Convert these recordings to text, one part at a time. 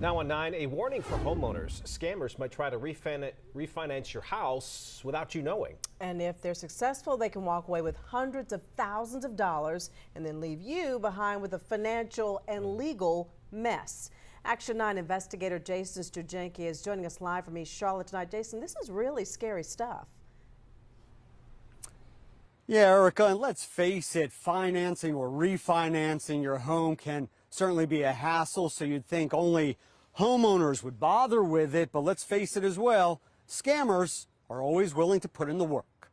Now on 9, a warning for homeowners. Scammers might try to refinance your house without you knowing. And if they're successful, they can walk away with hundreds of thousands of dollars and then leave you behind with a financial and legal mess. Action 9 investigator Jason Stujenki is joining us live from East Charlotte tonight. Jason, this is really scary stuff. Yeah, Erica, and let's face it, financing or refinancing your home can certainly be a hassle, so you'd think only homeowners would bother with it, but let's face it as well, scammers are always willing to put in the work.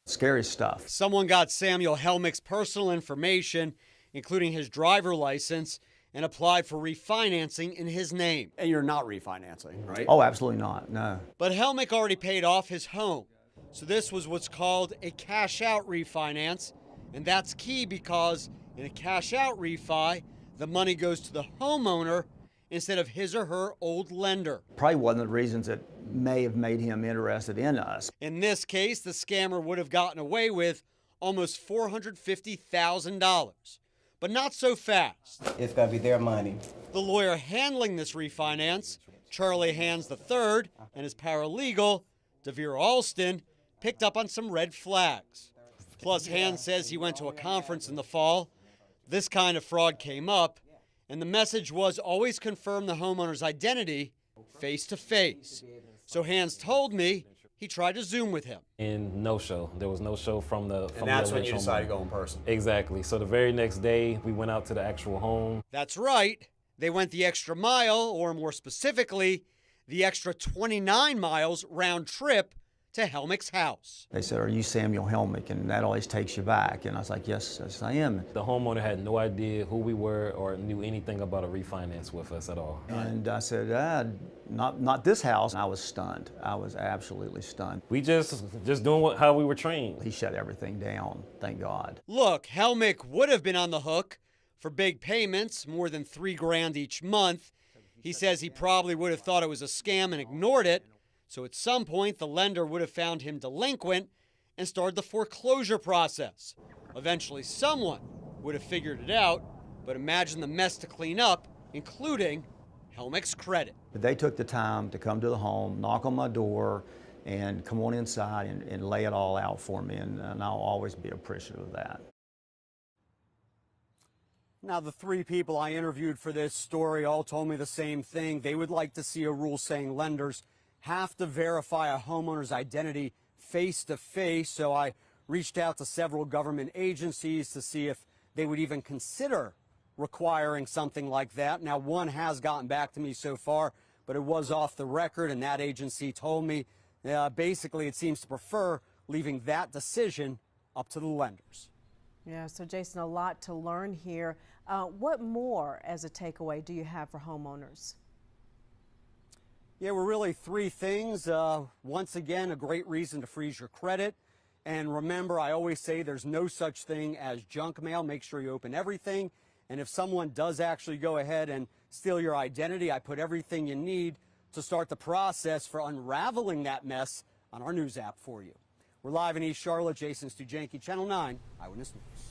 Scary stuff. Someone got Samuel Helmick's personal information, including his driver license, and applied for refinancing in his name. And you're not refinancing, right? Oh, absolutely not, no. But Helmick already paid off his home. So this was what's called a cash-out refinance, and that's key because in a cash-out refi, the money goes to the homeowner instead of his or her old lender. Probably one of the reasons that may have made him interested in us. In this case, the scammer would have gotten away with almost $450,000, but not so fast. It's going to be their money. The lawyer handling this refinance, Charlie Hands III, and his paralegal, DeVere Alston, picked up on some red flags. Plus, Hands says he went to a conference in the fall. This kind of fraud came up, and the message was always confirm the homeowner's identity face to face. So Hands told me he tried to Zoom with him. And no show. There was no show from the And that's when you decided to go in person. Exactly. So the very next day, we went out to the actual home. That's right. They went the extra mile, or more specifically, the extra 29 miles round trip to Helmick's house. They said, "Are you Samuel Helmick?" And that always takes you back. And I was like, yes, I am. The homeowner had no idea who we were or knew anything about a refinance with us at all. And I said, not this house. I was stunned. I was absolutely stunned. We just doing how we were trained. He shut everything down, thank God. Look, Helmick would have been on the hook for big payments, more than $3 grand each month. He says he probably would have thought it was a scam and ignored it. So at some point, the lender would have found him delinquent and started the foreclosure process. Eventually, someone would have figured it out, but imagine the mess to clean up, including Helmick's credit. But they took the time to come to the home, knock on my door, and come on inside and lay it all out for me, and I'll always be appreciative of that. Now, the 3 people I interviewed for this story all told me the same thing. They would like to see a rule saying lenders have to verify a homeowner's identity face-to-face, so I reached out to several government agencies to see if they would even consider requiring something like that. Now, one has gotten back to me so far, but it was off the record, and that agency told me basically it seems to prefer leaving that decision up to the lenders. Yeah, so Jason, a lot to learn here. What more as a takeaway do you have for homeowners? Yeah, we're really 3 things. Once again, a great reason to freeze your credit. And remember, I always say there's no such thing as junk mail. Make sure you open everything. And if someone does actually go ahead and steal your identity, I put everything you need to start the process for unraveling that mess on our news app for you. We're live in East Charlotte. Jason Stujenki, Channel 9 Eyewitness News.